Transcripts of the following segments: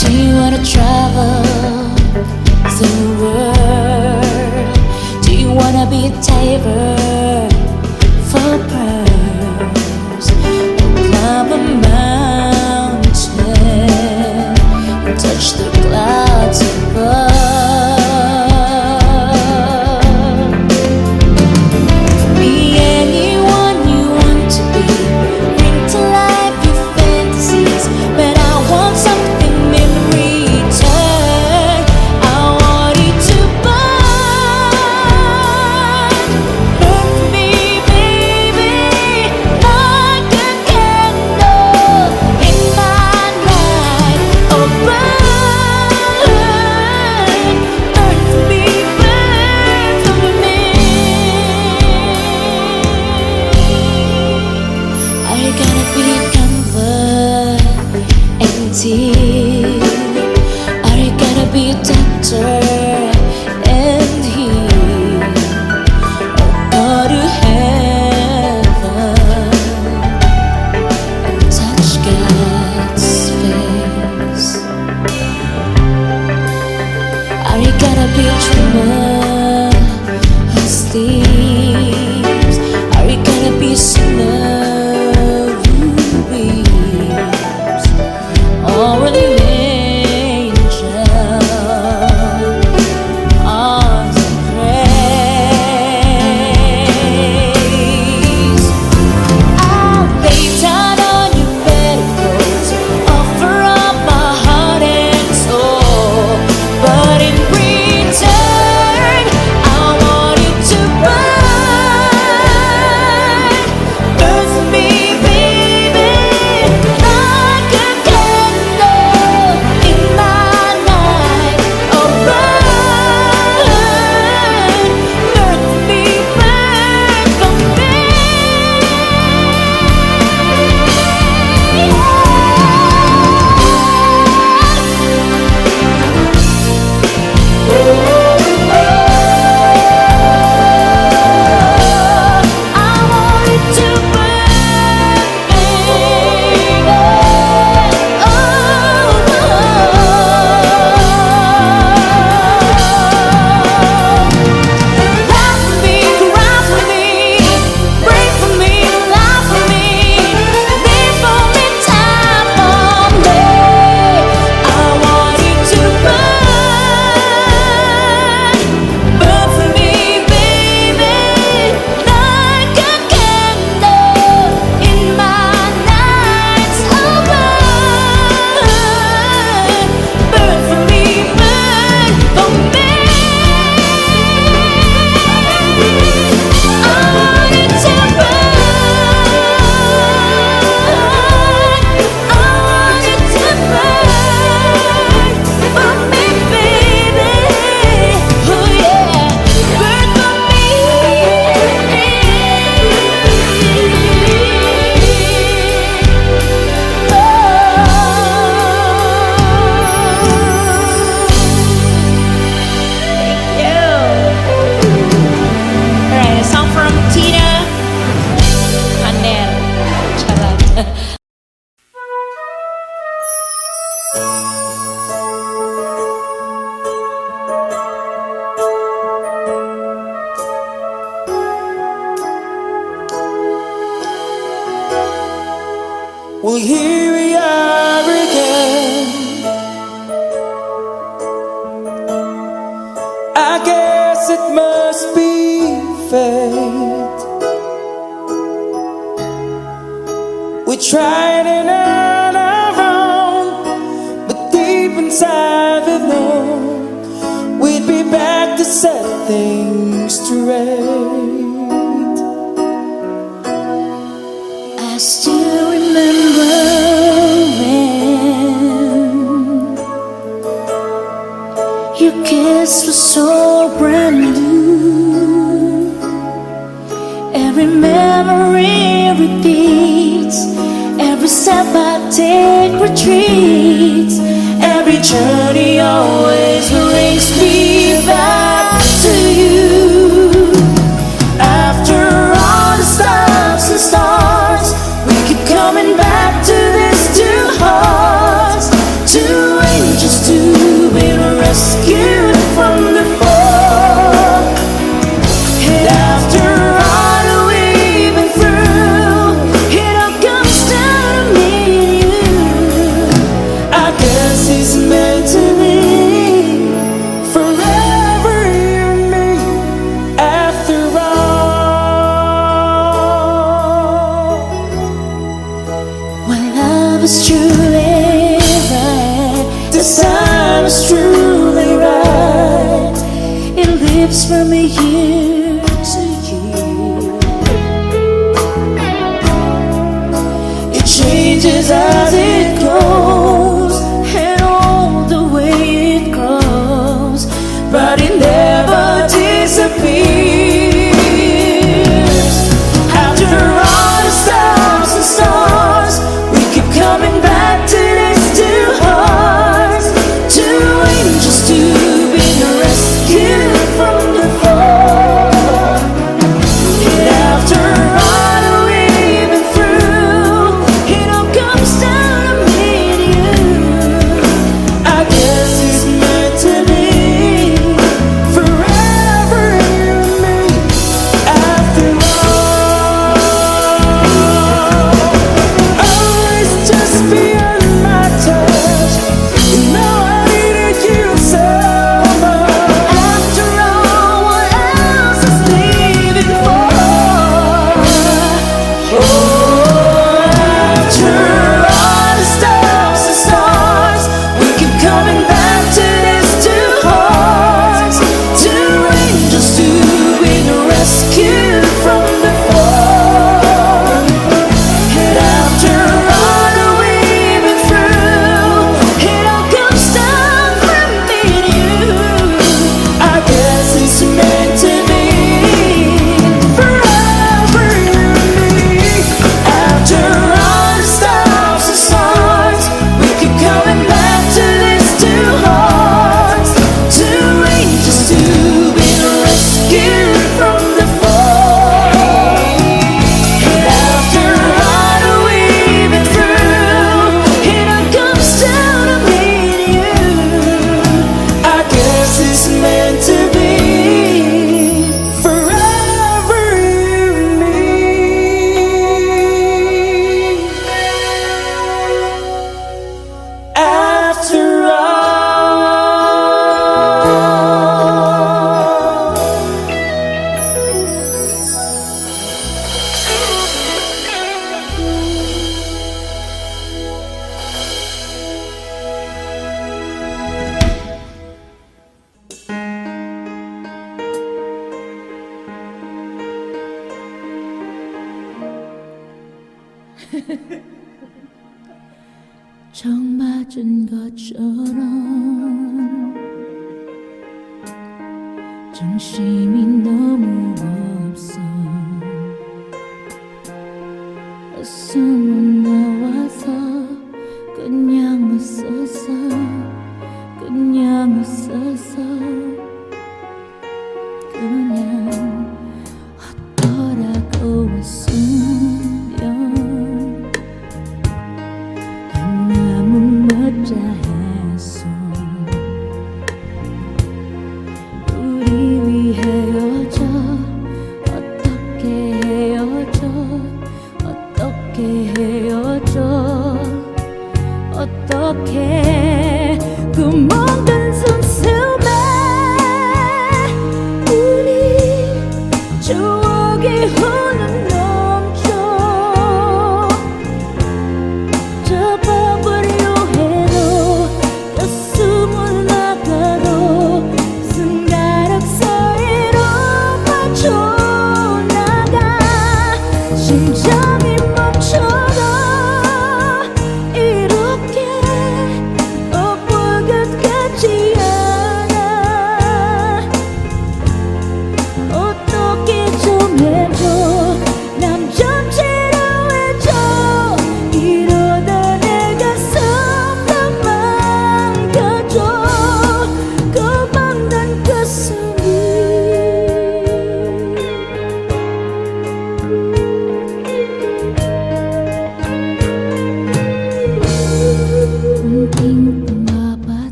Do you wanna travel the world? Do you wanna be a diver for pearls? Climb a mountain and touch the clouds above. Be anyone you want to be. Bring to life your fantasies, but I want something in return. I want you to burn. Burn for me, baby, like a candle in my night. Oh, burn, burn for me, burn for me. Are you gonna be comfort and tea? Are you gonna be a doctor and heal? Or go to heaven and touch God's face? Are you gonna be a dreamer who sleeps? Are you gonna be a sinner who weeps? Or an angel on praise? I'll lay down on your petticoats, offer up my heart and soul, but in return, I want you to burn. Burn for me, baby, like a candle in my night. Oh, burn, burn for me, burn for me. I want it to burn, baby. Laugh for me, cry for me, break for me, lie for me, live for me, time for me. I want it to burn, burn for me, baby, like a candle in my nights. Oh, burn, burn for me, burn for me. I want it to burn. I want it to burn for me, baby. Oh yeah, burn for me. Thank you. Alright, a song from Tina Handel. Charot. Well, here we are again. I guess it must be fate. We tried it on our own, but deep inside we know we'd be back to set things straight. I still remember when your kiss was so brand new. Every memory repeats, every step I take retreats, every journey always brings me back to you. After all the stops and starts, we keep coming back to this two hearts, two angels. this time is truly right. It lives from year to year. It changes as it goes, And all the way it goes, but it never disappears. After all the stops and stars, we keep coming back to these two hearts, two angels to be rescued from the fall. And after all that we've been through, it all comes down to me and you. I guess it's meant to be forever you and me. After all, always just beyond my touch. You know I needed you so much. after all, what else is leaving for? Oh, after all the stops and stars, we keep coming back to these two hearts, two angels to be rescued from the fall. And after all that we've been through, it all comes down from me and you. I guess it's meant to be forever you and me. After all the stops and starts, we keep coming back to these two hearts, two angels to be rescued from the fall. And after all that we've been through, it all comes down to me and you. I guess it's meant to be forever you and me. After all. 정 맞은 것처럼 정신이 너무 없어. 어서 못 나와서 그냥 웃어서 그냥 웃어서 그냥 어떠라고 웃으면 너무 멋자했어. 우리 위 헤어져 어떻게 헤어져 어떻게 헤어져 어떻게 그 먼 큰 숨숨에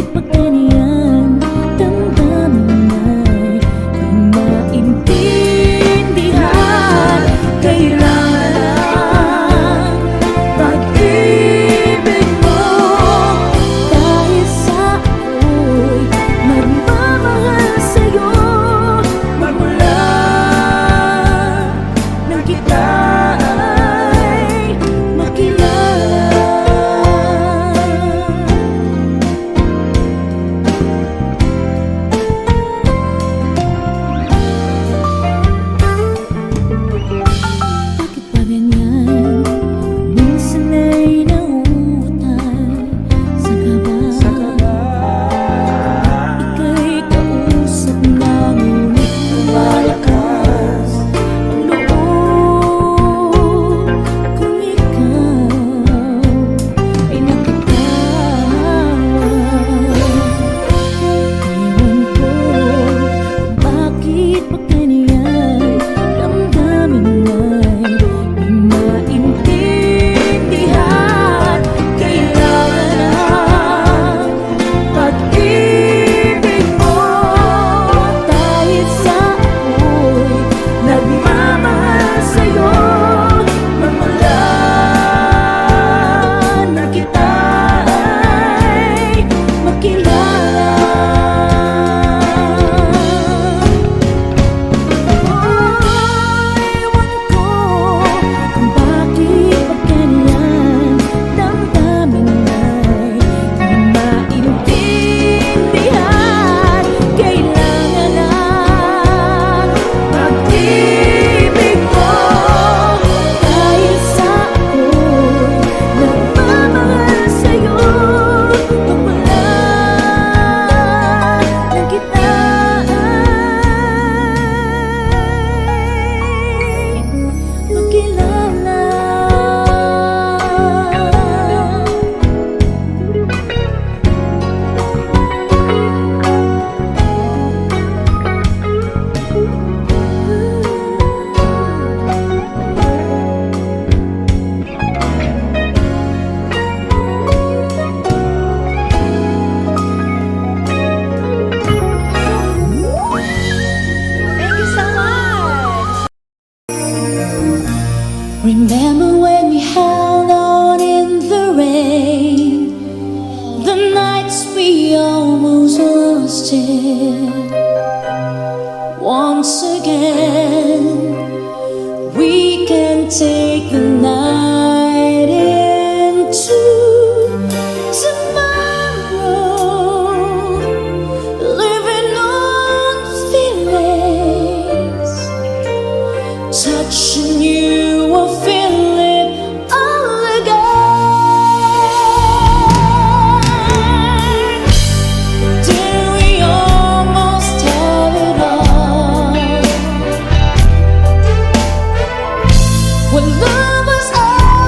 Bakit ba ganyan? Damdamin ay di maintindihan. Kailangan pag-ibig mo, dahil sa ako'y nagmamahal sa'yo. Magmula nang kita ay makilala. Bakit ba ganyan? Minsan ay nauutay sa kaba. Ika'y kausap na ngunit lumalakas ang loob kung ikaw ay nagkatawa. Ewan ko bakit ba ganyan? Damdamin ay di maintindihan. Kailangan ang pag-ibig mo, dahil sa ako'y nagmamahal sa'yo. Magmula na kita ay makilala. Ewan ko kung bakit ba ganyan. Damdamin ay di maintindihan. Kailangan ang pag-ibig mo, dahil sa ako'y nagmamahal sa'yo. Magmula nang kita ay makilala. Thank you so much. Remember when we held on in the rain, the nights we almost lost it. Once again, we can take the night into tomorrow, living on feelings, touching you, I feel it all again. Did we almost have it all? When love was all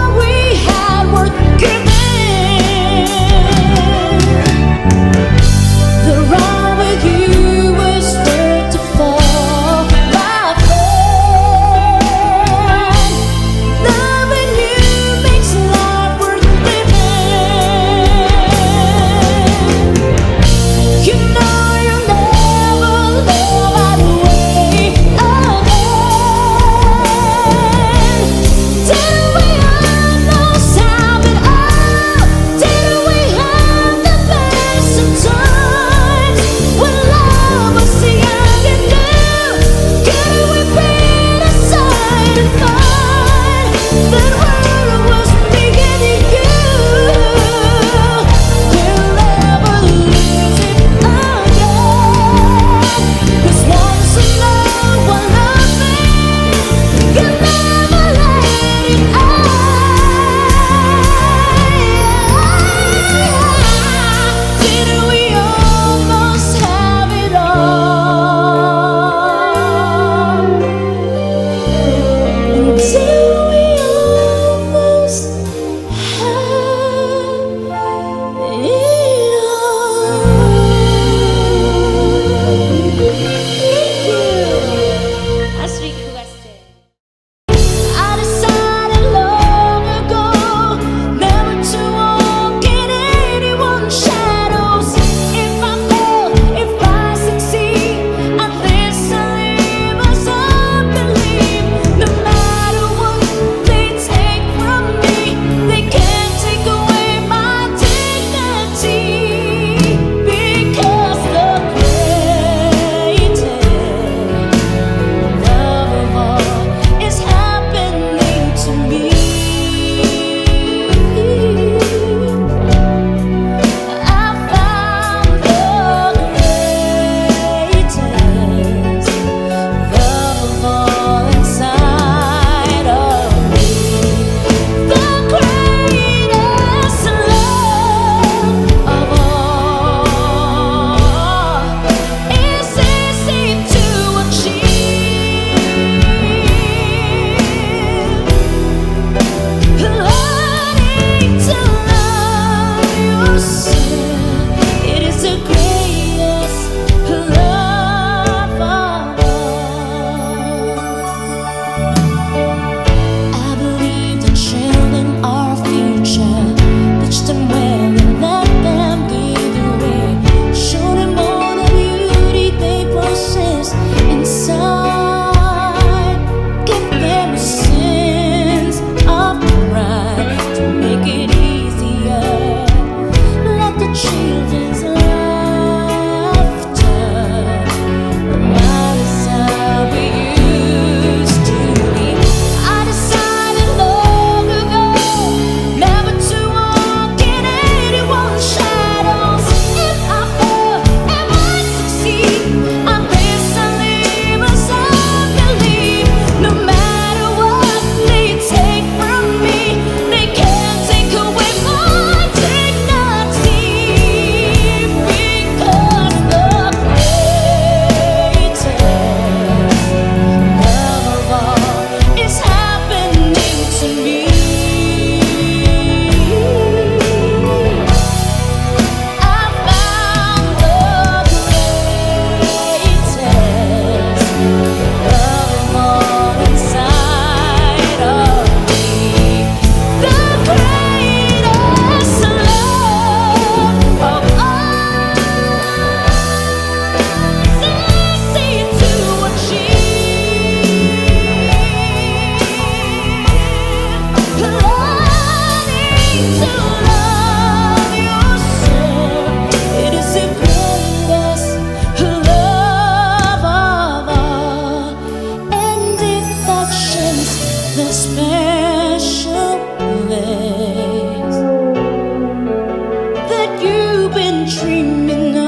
been dreaming of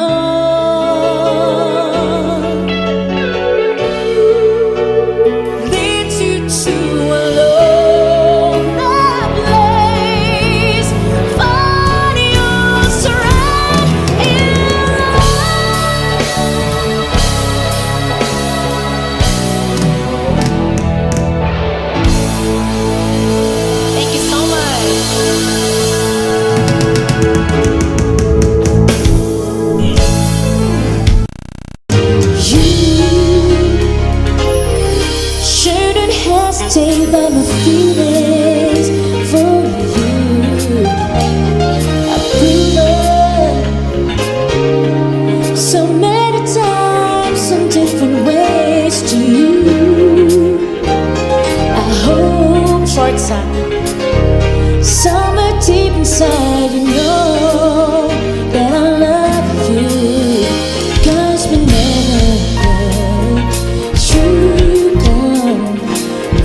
leads you to a lonely place. Find your strength in love. Thank you so much. Shouldn't hesitate by my feelings for you. I've proven so many times, some different ways to you. I hope short time, somewhere deep inside you know that I love you. 'Cause we never you come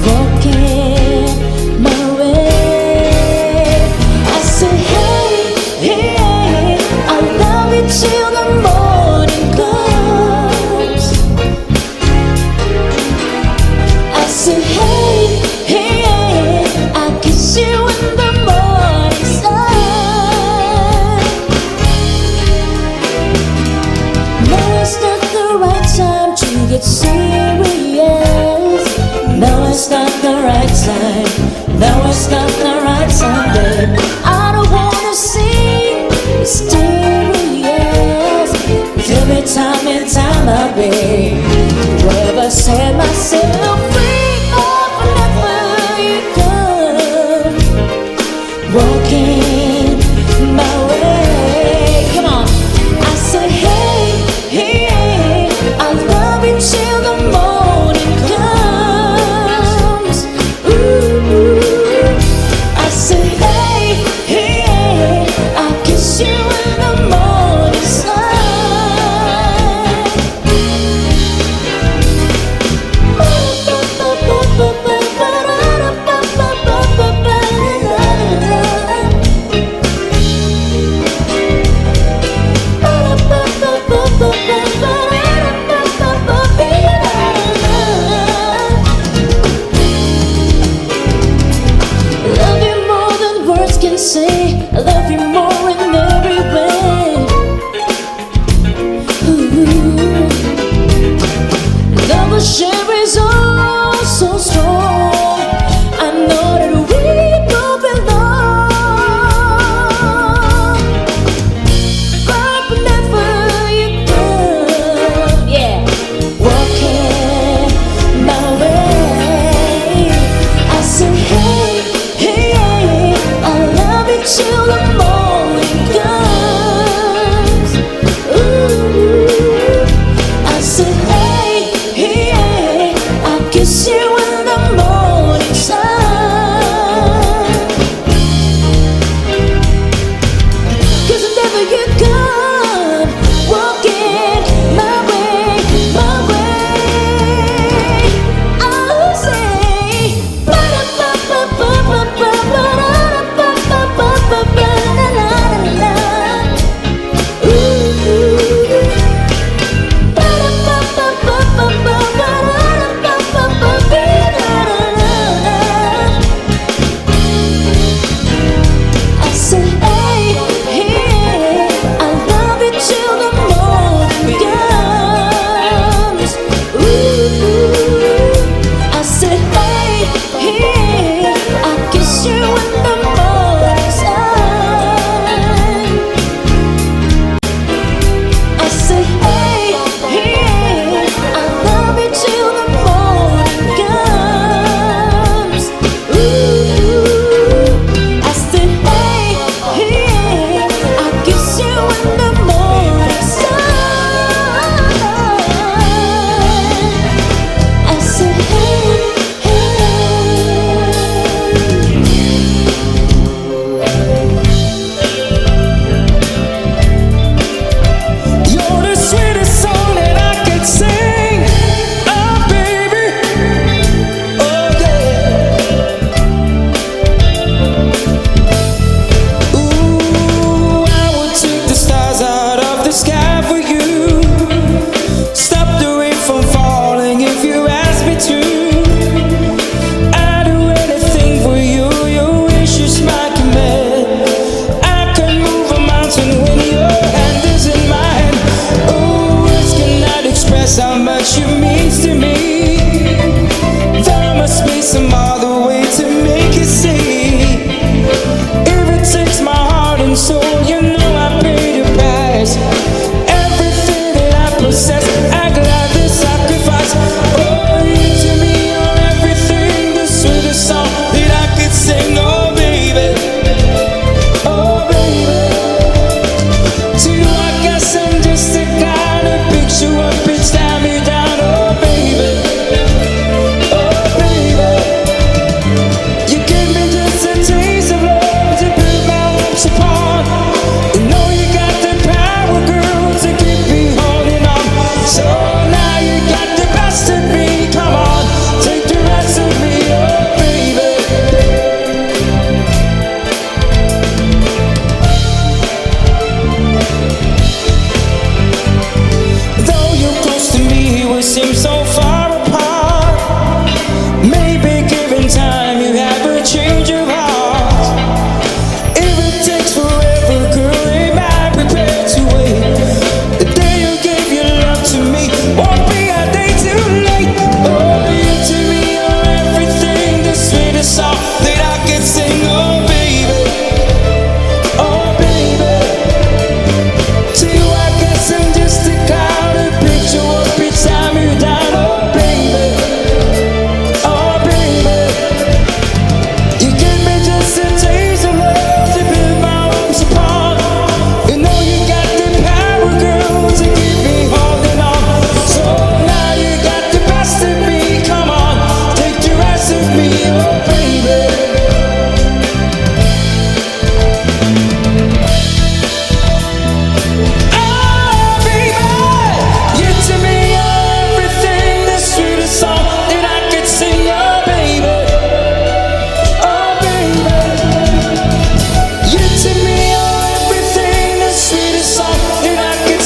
walking my way. I say hey, hey, I love you till the morning comes. I say hey, hey, I kiss you in the morning sun. No, it's not the right time to get serious. No, it's not the right time. No, it's not the right time, babe. I don't wanna see mysterious. Every time and time I'll be forever set myself free. Oh, whenever you come walking my way. Come on. I say hey, hey, I love you till the morning comes. Ooh, I say hey, hey, I kiss you in the morning sun.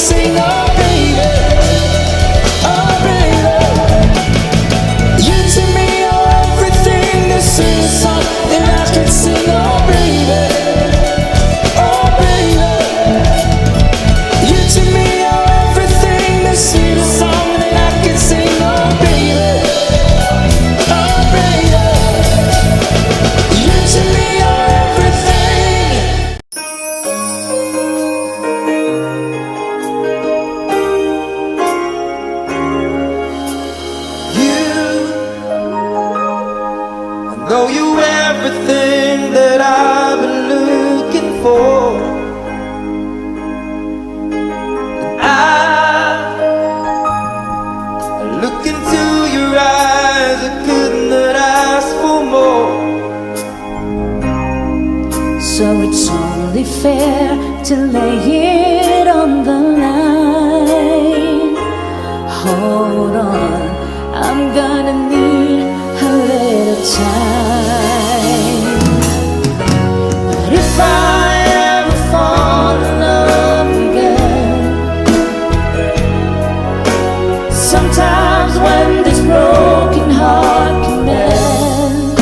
sing, oh baby, oh baby. You to me are everything. This is a song that I can sing, oh baby, oh baby. You to me are everything. This is a song that I can sing, oh baby, oh baby. You to me are everything. I know you everything that I've been looking for. And I look into your eyes, I could not ask for more. So it's only fair to lay it on the line. Hold on, I'm gonna need a little time. But if I ever fall in love again, sometimes when this broken heart can mend,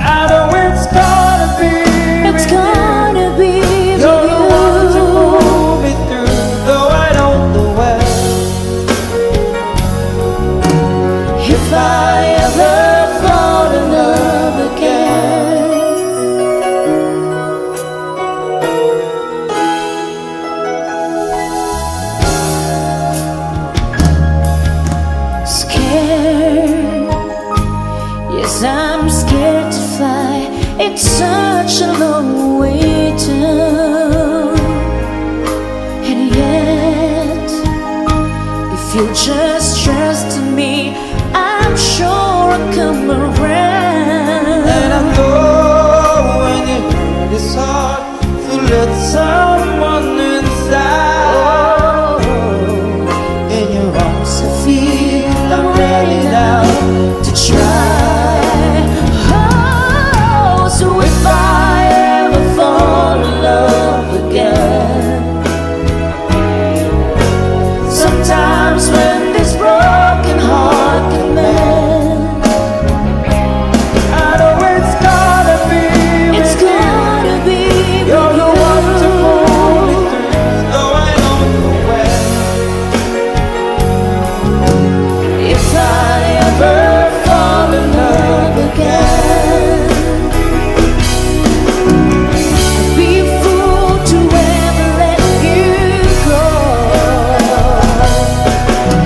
I know it's gonna be it's with you. gonna be You're the one to with pull me through, though I don't know where. you. If I ever fall in love again, scared, yes, I'm scared to fly. It's such a long way down, and yet, if you just trust in me, I'm sure I'll come around. And I know when you hurt it's hard to let someone inside. In your arms I feel I'm ready now to try. Oh, so if I ever fall in love again, sometimes when this broken heart can mend, I know it's gonna be it's with you. gonna be You're the with one to pull me you. through, though I don't know where. If I ever fall in love again, I'd be a fool to ever let you go.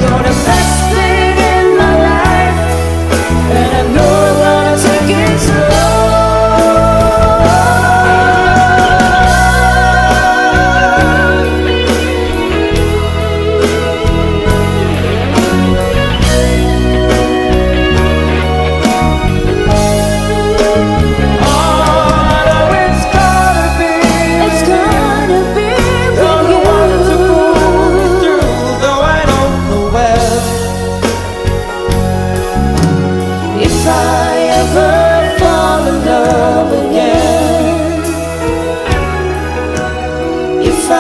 You're the best thing in my life, and I know I wanna take it I know it's gonna be It's with you. gonna be You're the one to pull me with you. through, though I don't know where. If I ever fall in love again, if I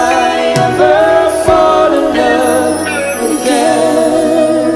ever fall in love again.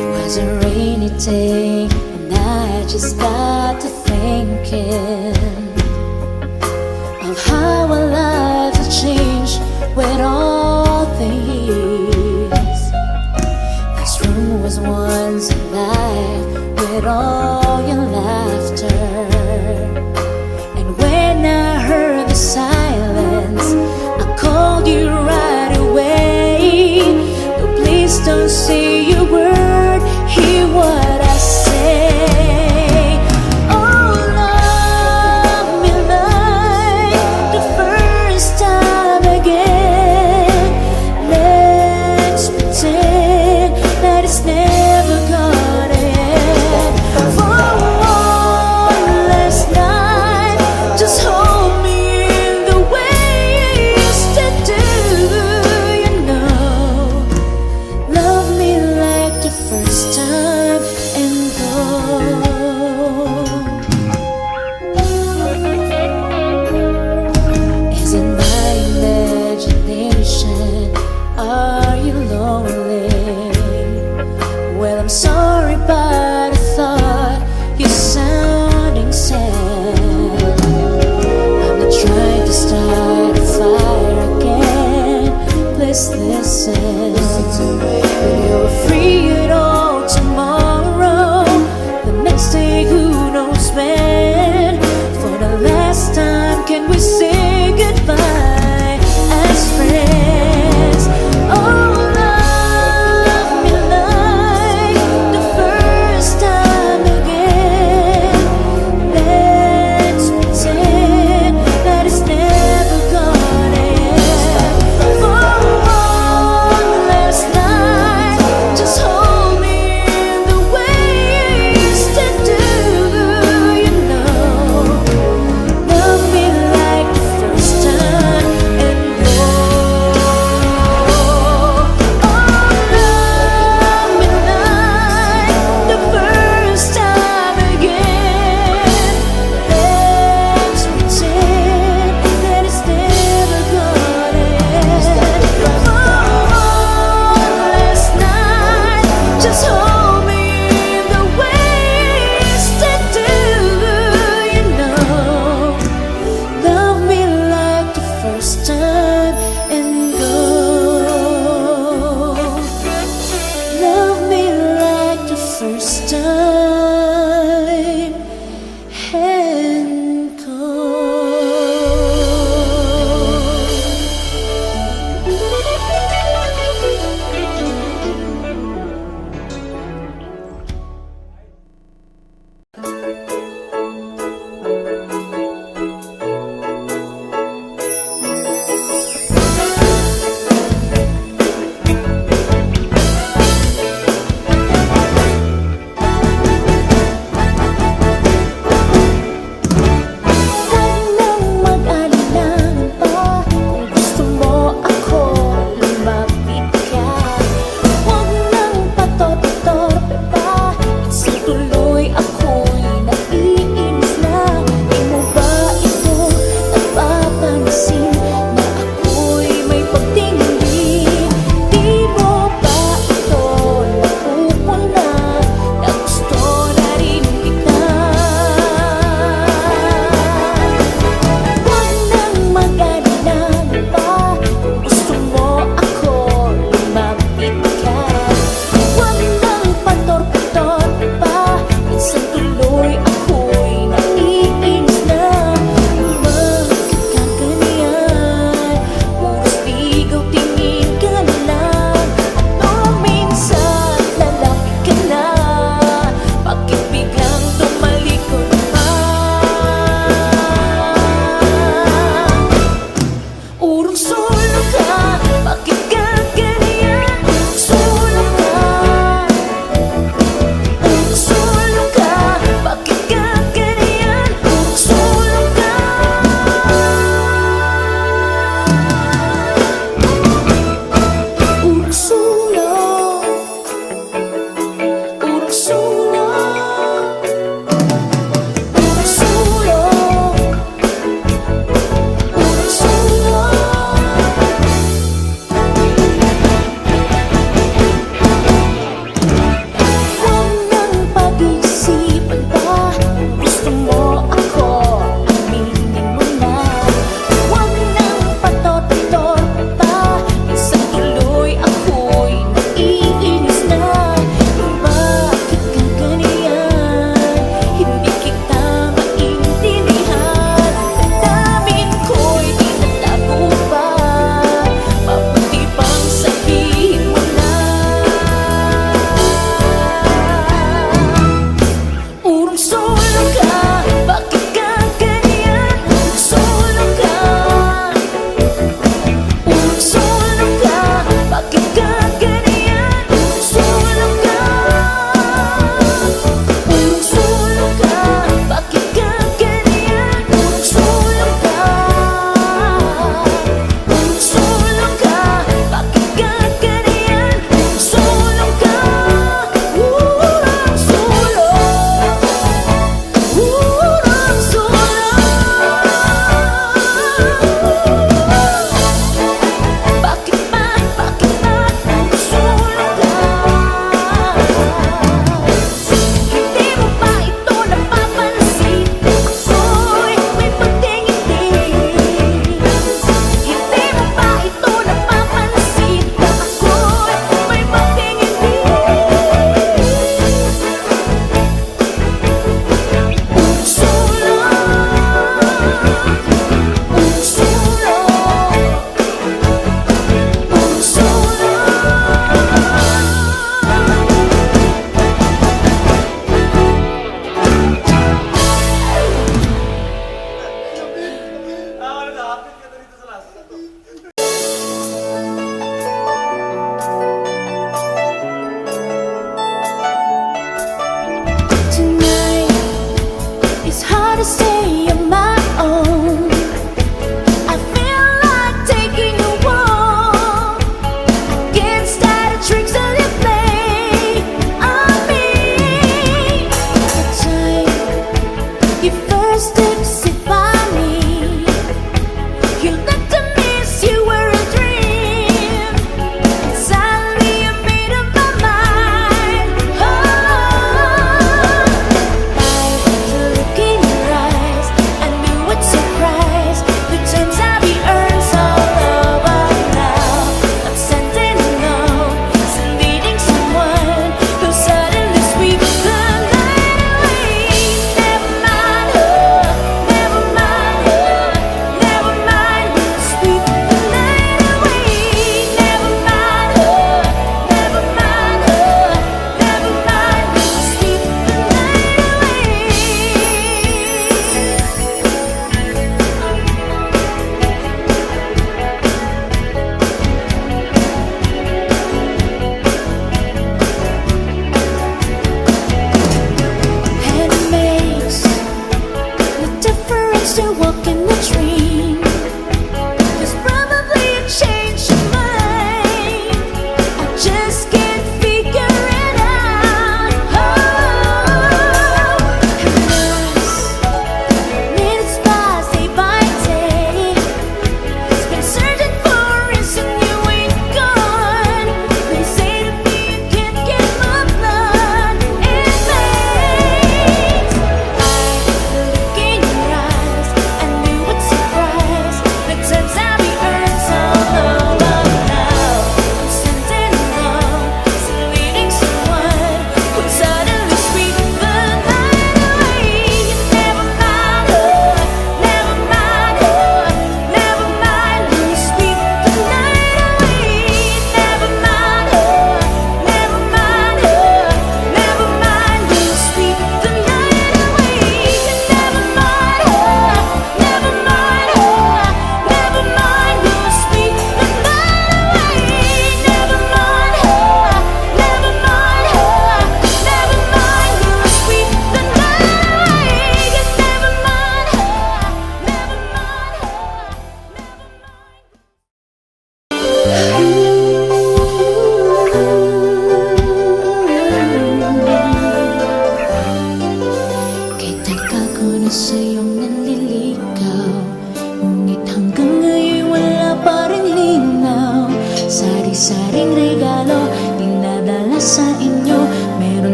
It was a rainy day, and I just got to thinking of how our lives have changed with all the years. This room was once alive with all your laughter, and when I heard the silence, I called you right away. No, please don't say a word, hear what I say. Oh, love me like the first time again. Let's pretend that it's never gone. Well, I'm sorry, but I thought you're sounding sad. I'm not trying to start a fire again. Please listen. When you're free at all tomorrow, the next day, who knows when? For the last time, can we say goodbye as friends? Oh, love me like the first time again. Let's pretend that it's never gonna end. For one last night,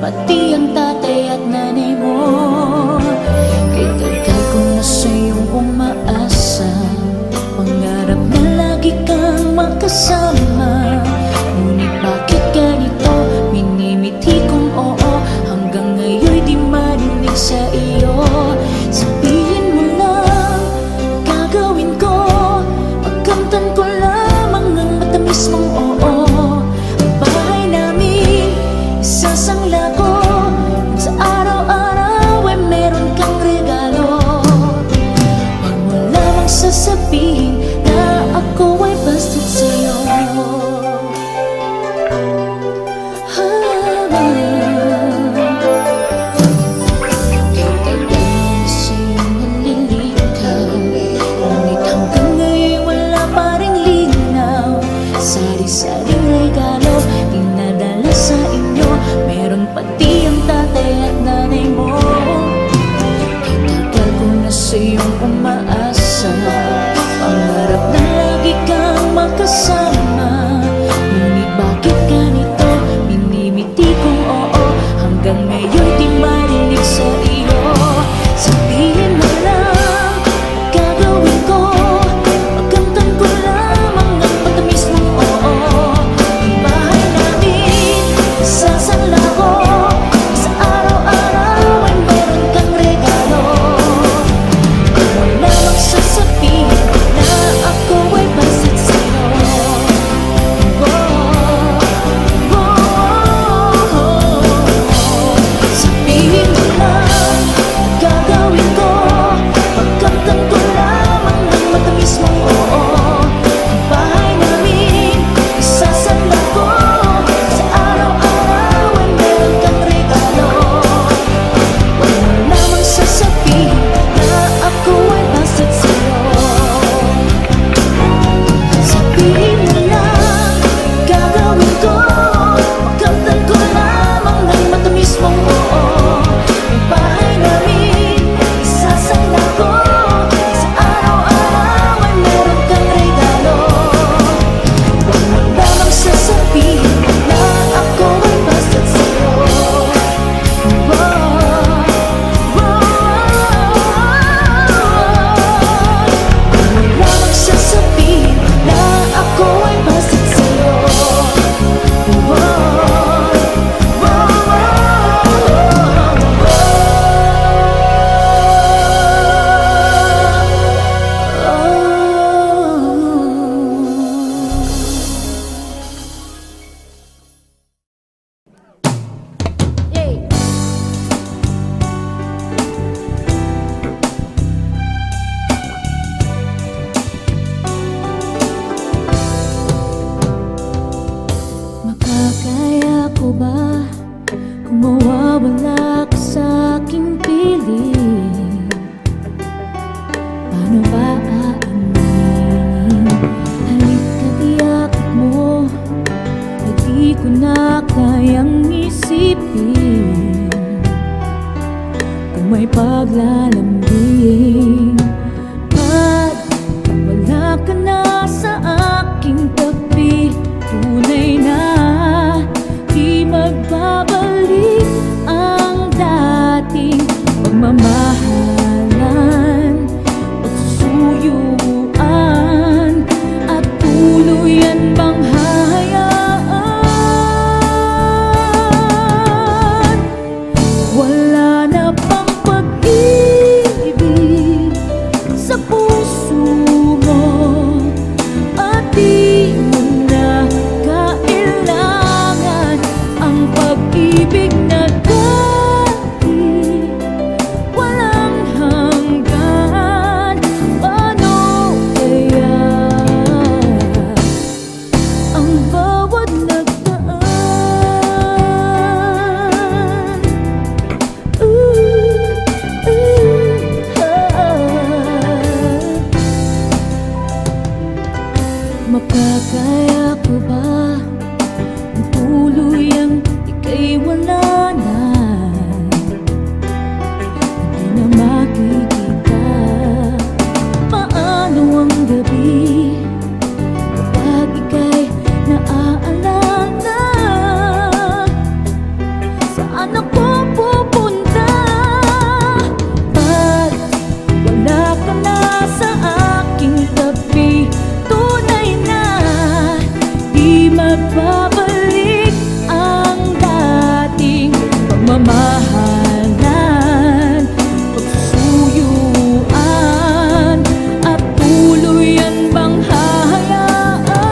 pati ang tatay at nanay mo. Kay tagal ko na sa'yong umaasa, pangarap na lagi kang makasama. Ngunit bakit ganito, minimiti kong oo, hanggang ngayon'y di marinig sa iyo. Sabihin mo lang, gagawin ko, pagkamtan ko lamang ang matamis mong oo. Ang bahay namin, isasangla ko, sa araw-araw ay meron kang regalo. Huwag mo lamang sasabihin na ako ay bastard sa'yo. Sari-saring regalo, dinadala sa inyo, meron pati ang tatay at nanay mo. Kitagal ko na sa'yong umaasa, pangarap na lagi kang makasama. Ngunit bakit ganito, minimiti kong oo, hanggang ngayon di marinig sa iyo. Sabihin mo lang, gagawin ko, pagkamtan ko lamang ang matamis mong oo. Ang bahay namin, isasangla ko, sa araw-araw ay meron kang regalo. Huwag mo lamang sasabihin na ako ay bastard sa'yo. Sabihin mo lang, gagawin ko, pagkamtan ko lamang ang matamis mong oo. Ang bahay namin, isasangla ko, sa araw-araw ay meron kang regalo. Huwag mo lamang sasabihin na ako ay bastard sa'yo. Sabihin mo lang, gagawin ko, pagkamtan ko lamang ng matamis mong oo. Ang bahay namin, isasangla ko, sa araw-araw ay meron kang regalo. Huwag mo lamang sasabihin na ako ay bastard sa'yo. Huwag mo lamang sasabihin na ako ay bastard sa'yo. Makakaya ko ba kung mawawala ka sa aking piling? Paano ba aaminin? Halika't iyakap mo, ay di ko na kayang isipin. Kung may paglalambing, pag wala ka na sa aking tabi, tunay na di magbabalik ang dating pagmamahalan, pagsusuyuan, at tuluyan bang hahayaan. Wala na bang pag-ibig saan ako pupunta? Pag wala ka na sa aking tabi, tunay na di magbabalik ang dating pagmamahalan, pagsusuyuan, at tuluyan bang hahayaan?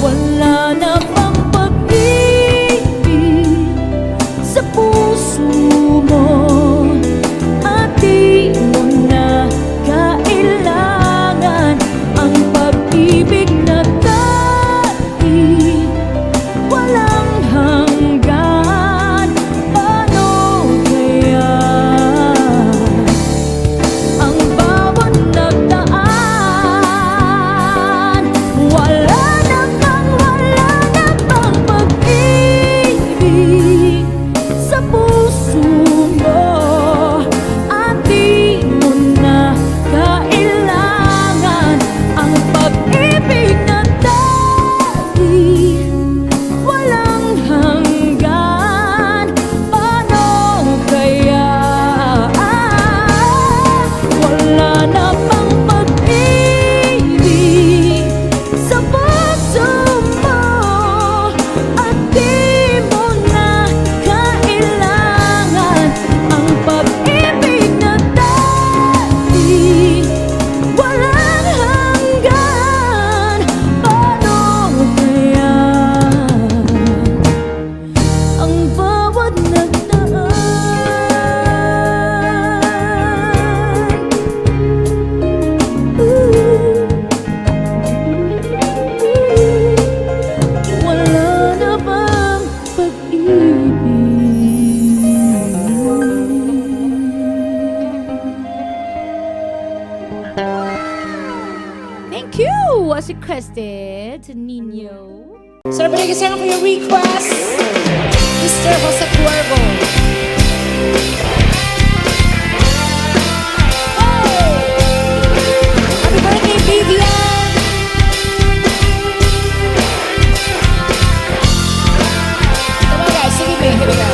Wala na bang pag-ibig sa puso mo, at di mo na kailangan ang pag-ibig na dati walang hanggan. Paano kaya ang bawat nagdaan? Wala na bang pag-ibig sa puso mo, at di mo na kailangan ang pag-ibig na dati walang hanggan. Paano kaya wala na bang pag-ibig sa puso mo, at di mo na kailangan ang pag-ibig na dati walang hanggan? Paano kaya ang bawat nagdaan? Wala na bang pag-ibig? Thank you, as requested, Nino. So, nabalik kasi ako yung request, Mr. Jose Cuervo. Happy birthday, Vivian! Come on, guys, sige, babe, here we go.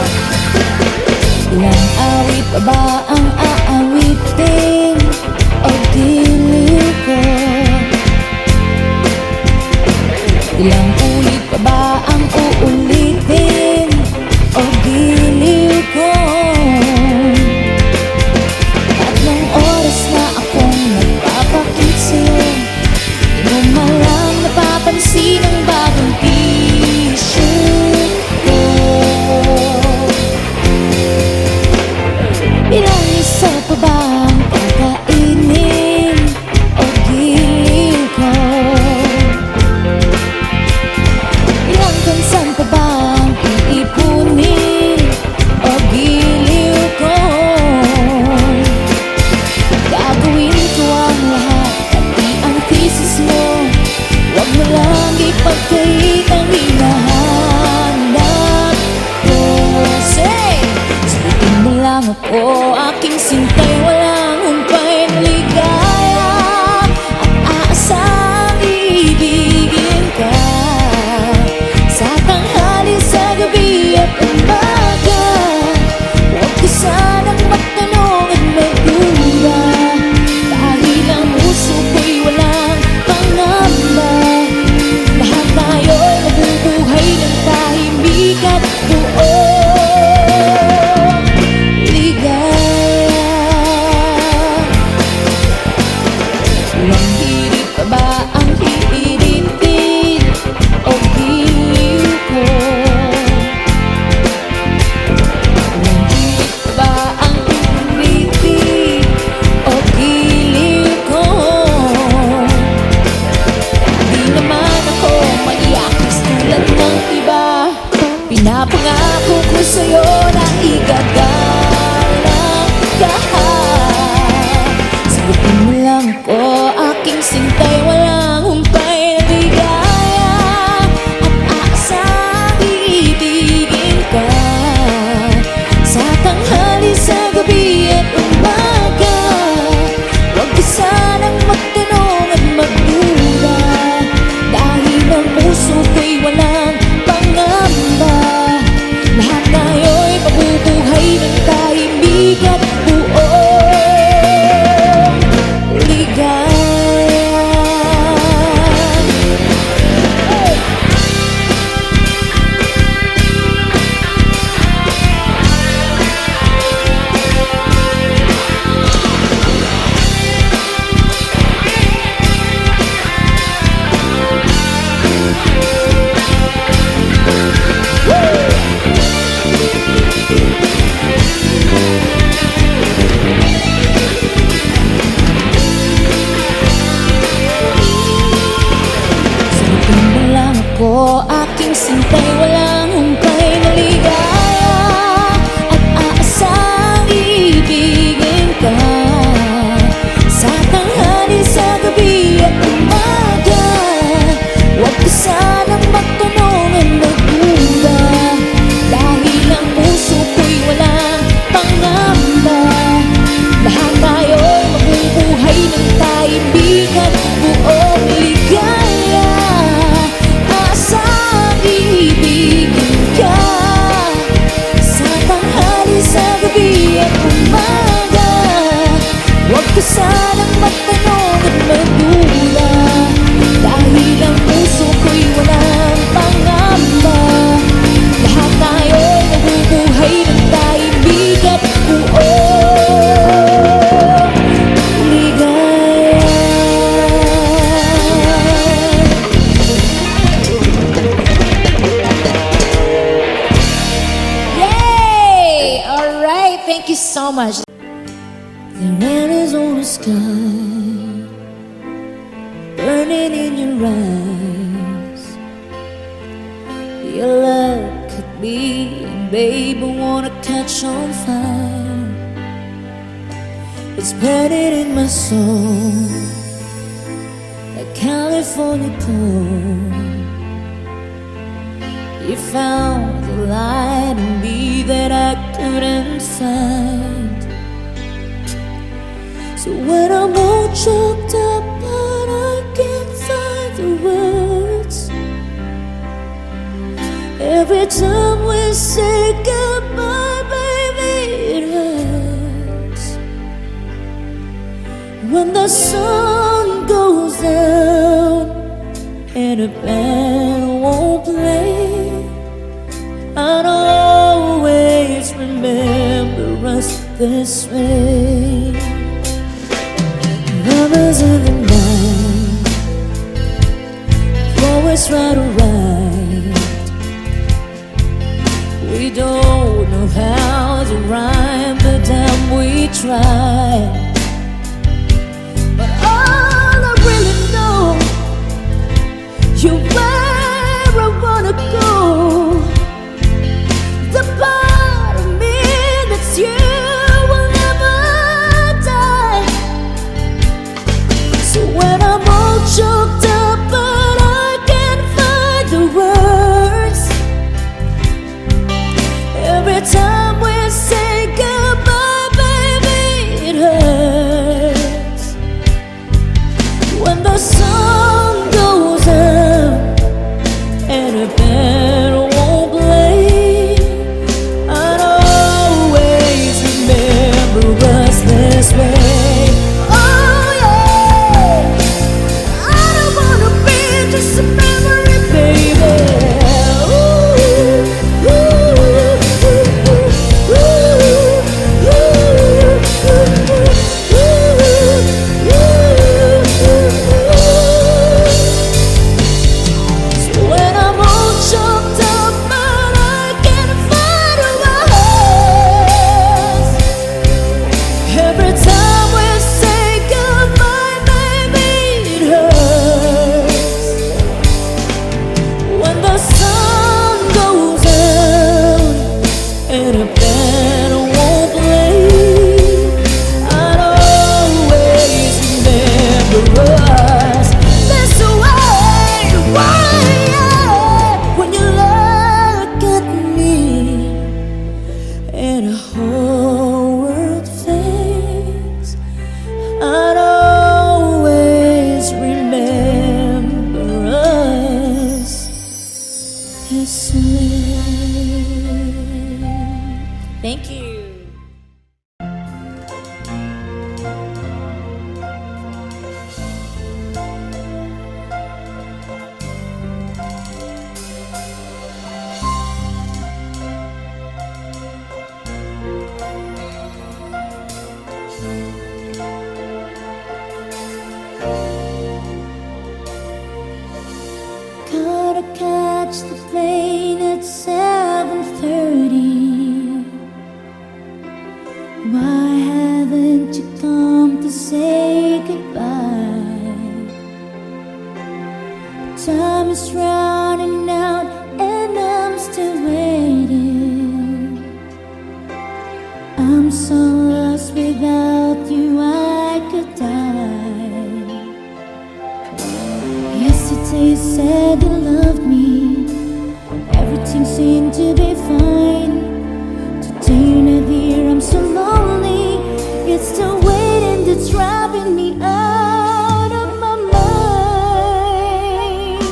Ilang awit pa ba ang aawitin o giliw ko? Ilang ulit pa ba ang uulitin o giliw ko? Tatlong oras na akong nagpapakit sa'yo, di mo malang napapansin ang bagong t-shirt ko. Ilang isa pa ba ang kakainin o giliw ko? Ilang kansan pa ba ang iipunin o giliw ko? Gagawin ko ang lahat, pati ang thesis mo. Huwag mo lang ipagkait ang hinahanap ko. Say, sagutin mo lang ako, aking sintay, walang humpay na ligaya, at aasang iibigin ka sa tanghali, sa gabi at umaga. Huwag ka sanang magtanong at magduda, dahil ang puso ko'y walang pangamba. Lahat tayo'y mabubuhay ng tahimik at buong ligaya. Walang hirit pa ba ang hihiritin o giliw ko? Walang hirit pa ba ang ulitin o giliw ko? Di naman ako maiakis tulad ng iba. Pinapangako ko sa'yo na igagalang ka. Sagutin mo lang ako, aking sintay, walang humpay na ligaya, at aasang iibigin ka sa tanghali, sa gabi at umaga. Huwag ka sanang magtanong at magduda, dahil ang puso ko'y walang sanang matanong at magulang, dahil ang puso ko'y walang pangamba. Lahat tayo'y nabubuhay ng daigdig at buo ligaya. Yay! Alright, thank you so much. The rain is on the sky, burning in your eyes. You look at me, and babe, I wanna catch on fire. It's burning in my soul, like California cold. You found the light in me that I couldn't find. So when I'm all choked up but I can't find the words, every time we say goodbye, baby, it hurts. When the sun goes down and a band won't play, I'd always remember us this way. Lovers in the night, always right or right. We don't know how to rhyme, but damn we try. But all I really know, you're where I wanna go. The part of me that's you will never die. So when I'm all choked up but I can't find the words, every time we say goodbye, baby, it hurts. When the sun goes out and a band won't play, I'd always remember us this way. Just a memory, baby. Ooh, ooh, ooh, so when I'm all choked up but I can't find my words, every time we say goodbye, baby, it hurts. When the sun goes out and a band won't play, I'd always remember us this way. Why? When you look at me and the whole world fades, I'd always remember us this way. Thank you. Gotta catch the plane at 7:30. Why haven't you come to say goodbye? Time is running out and I'm still waiting. I'm so lost without you, I could die. Yesterday you said you loved me, everything seemed to be fine. Today you're not here, I'm so lonely. It's the waiting that's driving me out of my mind.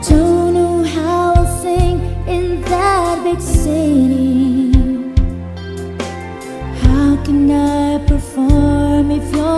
Don't know how I'll sing in that big city. How can I perform if you're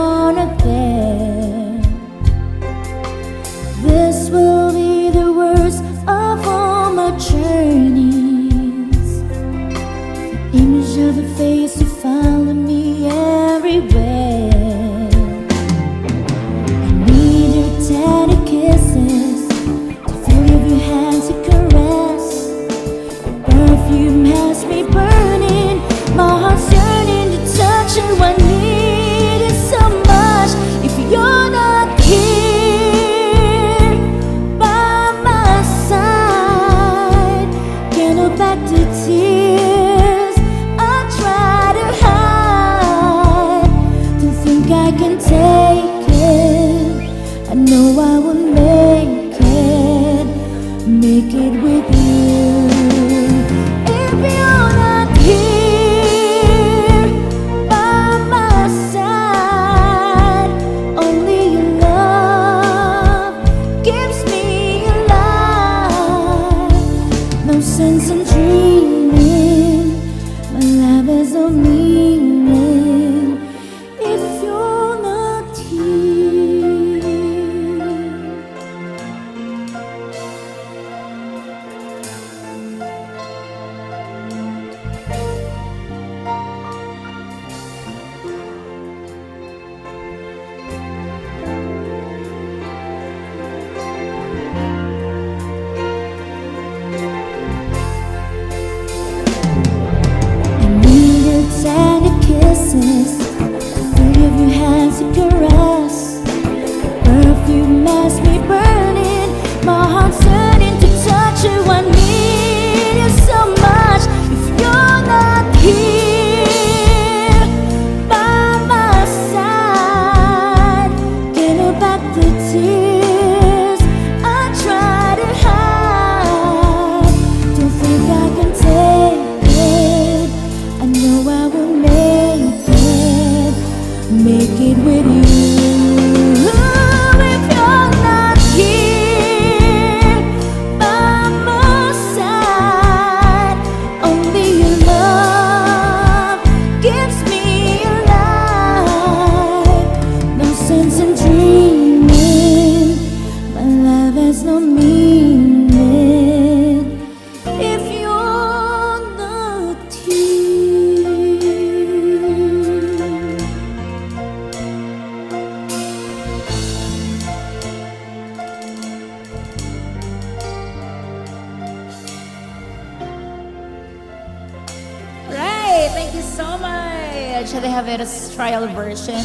No sense in dreaming. My love has no meaning if you're not here. Tender kisses, the feel of your hands to caress. Perfume has me burning, my heart's turning to touch you. I need you so much. If you're not here by my side, can't hold back the tears I try to hide. Don't think I can take it. I know I will make it with you. If you're not here by my side, only your love gives me a life. No sense in dreaming. My love has no meaning if you're not here. Right, thank you so much. Should I have it as trial version?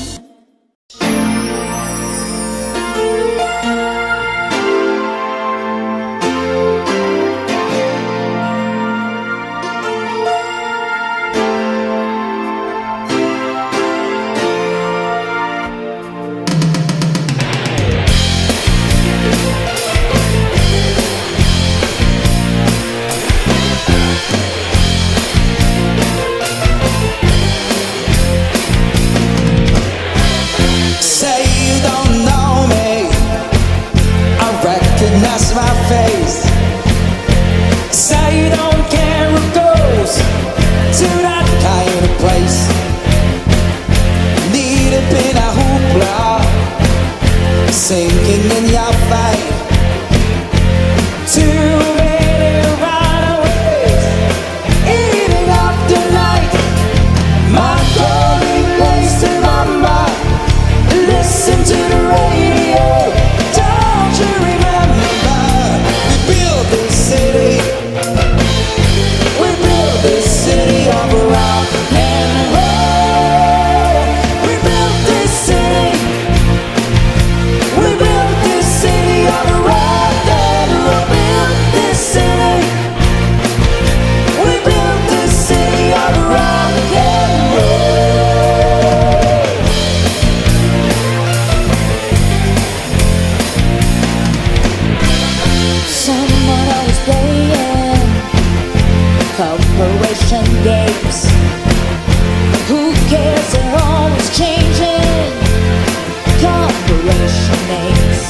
Say you don't know me, I recognize my face. Say you don't care who goes to that kind of place. Need a bit of hoopla sinking in your face. Too many runaways eating up the night. My glory plays to my mind. Listen to the radio. Don't you remember? We built this city. We built this city of rock and roll. We built this city. We built this city of rock and roll. Built this city. We built this city of rock and roll. Someone always playing corporation games. Who cares? They're always changing corporation names.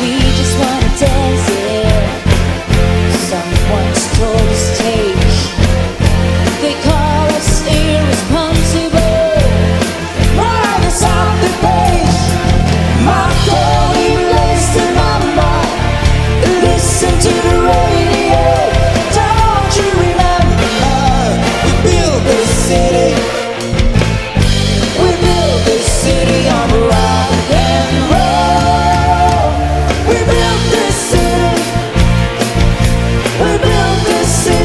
We just wanna dance it. Someone stole the stage. They call us irresponsible. Write us off the page. My glory lays to my mind. Listen to the radio. Don't you remember? We built this city. We built this city of rock and roll. We built this city. We built this city.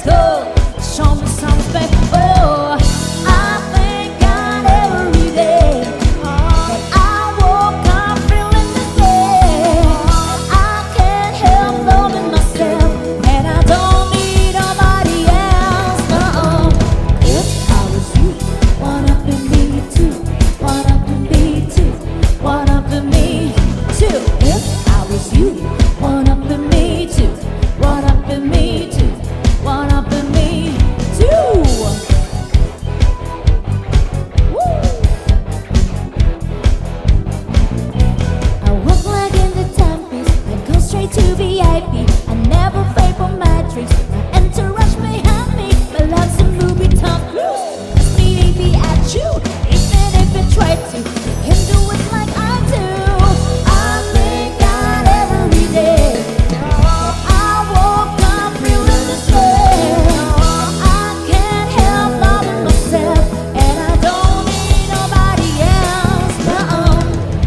let's go. Show me some respect. Oh, I thank God every day that I woke up feeling this way. I can't help loving myself, and I don't need nobody else. No, if I was you, one up in me too, one up in me too, one up in me too. If I was you, one up in me too, one up in me too, one up in me too. Woo! I walk like in the tempest, I go straight to VIP. I never fake for metrics, my entourage behind me. My love's a movie, Tom Cruise. It's me, baby, at you. Even if you try to, you can do it like I do. I thank God every day I woke up feeling this way. I can't help loving myself, and I don't need nobody else. No,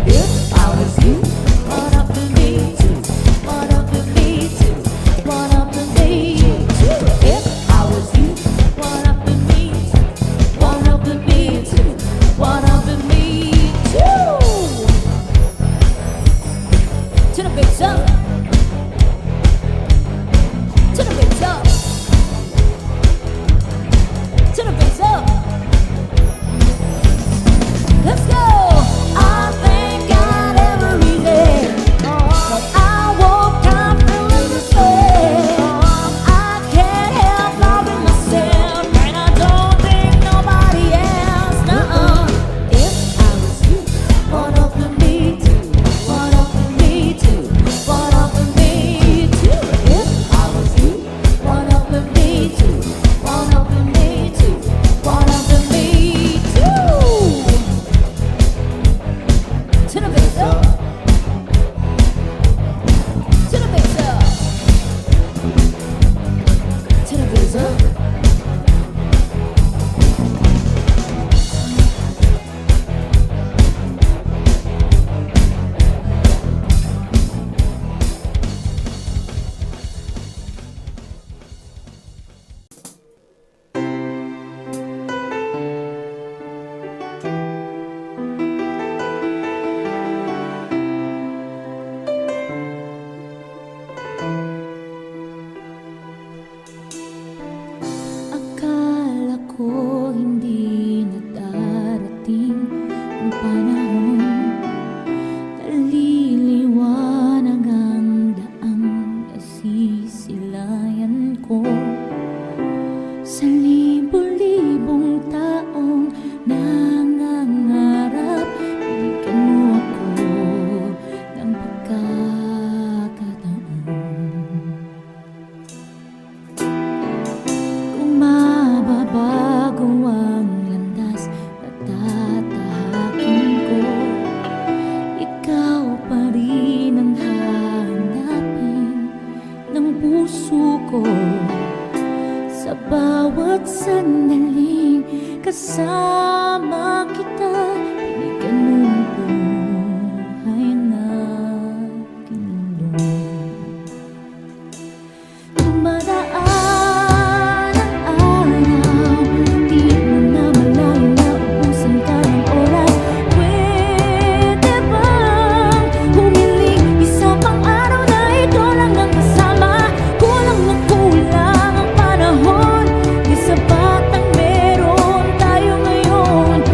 if I was you, one up in me too, one up in me too, one up in me too. If I was you, one up in me too, one up in me too, one up in me too. To the big up, to the big up, to the big up. Let's go. I thank God every day that I woke up feeling this way. I can't help loving myself, and I don't think nobody else. No, if I was you, one up in me too, one up in me too, one up in me too. If I was you, one up in me too, one up in me too, one up in me too. To the base up, to the base up, to the base up. Akala ko hindi na darating ang panahon, naliliwanag ang daang nasisilayan ko. Sa libo-libong taong nangangarap, bigyan mo ako ng pagkakataon. Kung mababago ang landas na tatahakin ko, ikaw pa rin ang hahanapin ng puso ko. Sa bawat sandaling kasama kita, binigyan mo ang buhay na kinulong. Dumadaan ang araw, di mo na malayo na ubusan ka ng oras. Pwede bang humiling isa pang araw na ito lang ang kasama? Kulang na kulang ang panahon, di sapat ang meron tayo ngayon.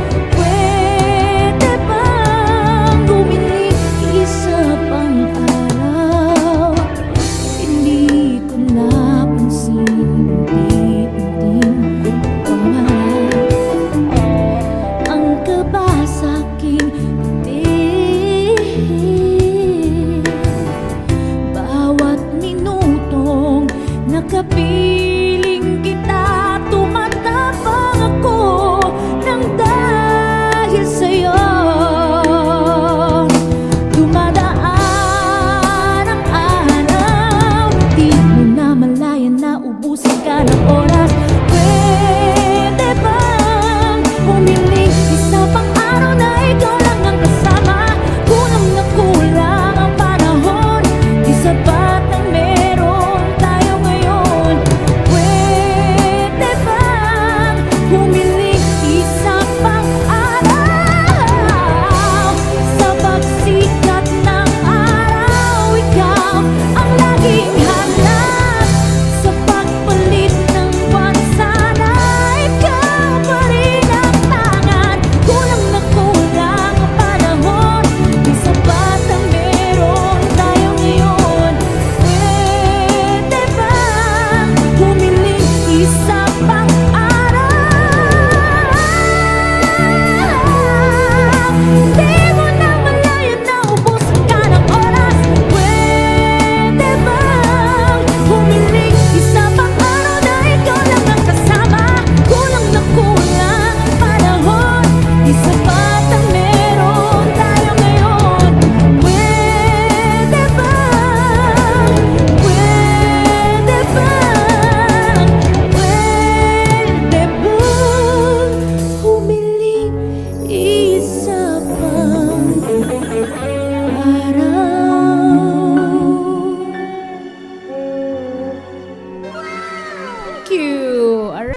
Thank you. All right.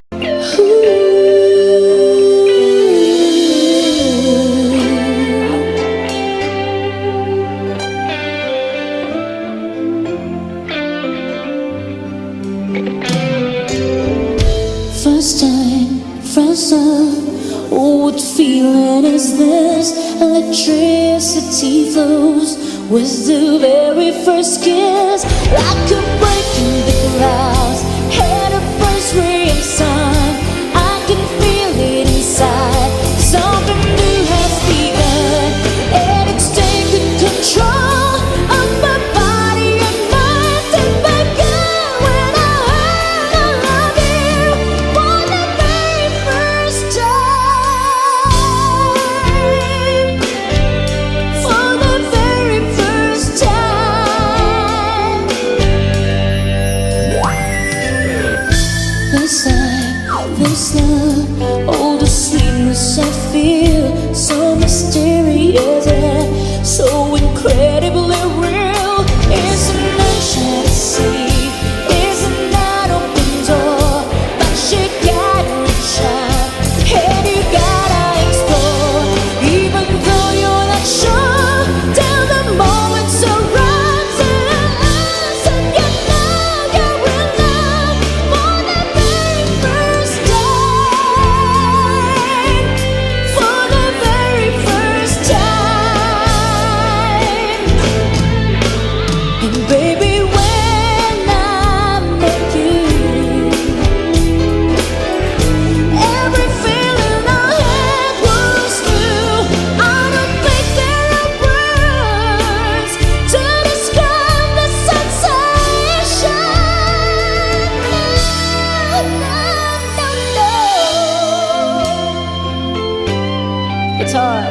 First time, first love. Oh, what feeling is this? Electricity flows with the very first kiss. Like a break in the clouds, had a first ray of sun. I can feel it inside. Something new has begun, and it's taking control of my body and mind. Take back when I heard I love you for the very first time. For the very first time. This love, oh, the sweetness I feel, so mysterious and so incredibly real. Isn't that shiny sea? Isn't that open door? But you gotta reach out, and you gotta explore. Even though you're not sure, till the moment surrounds and you know you're in love for the very first time. For the very first time. And baby, when I met you, every feeling I had was new. I don't think there are words to describe the sensation. No. Guitar.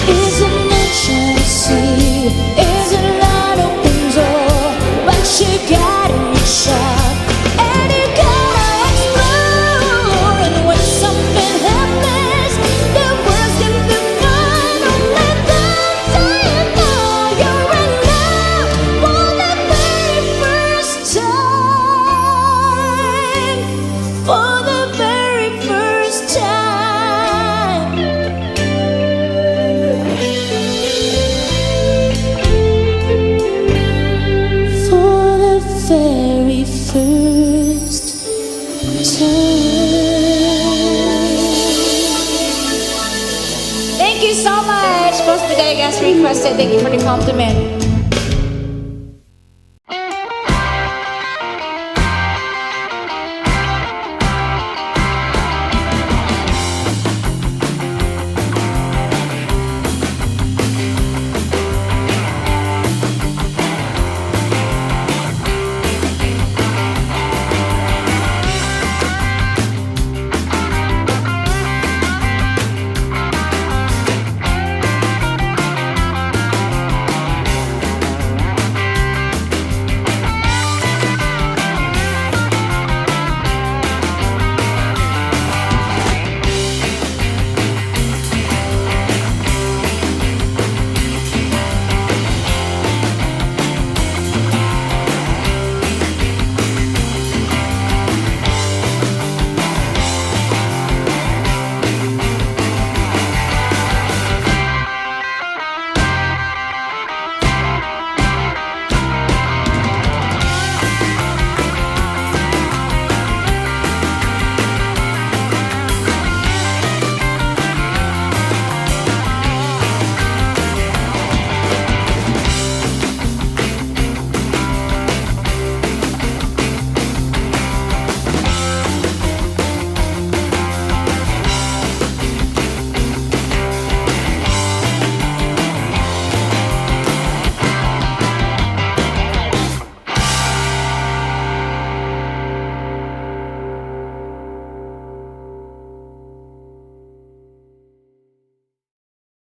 Isn't it shiny sea? Isn't that open door? But you gotta reach out, and you gotta explore. And when something happens, the words can define. Only then do you know you're in love for the very first time. For the very first time. For the very first time. Thank you so much. Post the guy guest requested. Thank you for the compliment.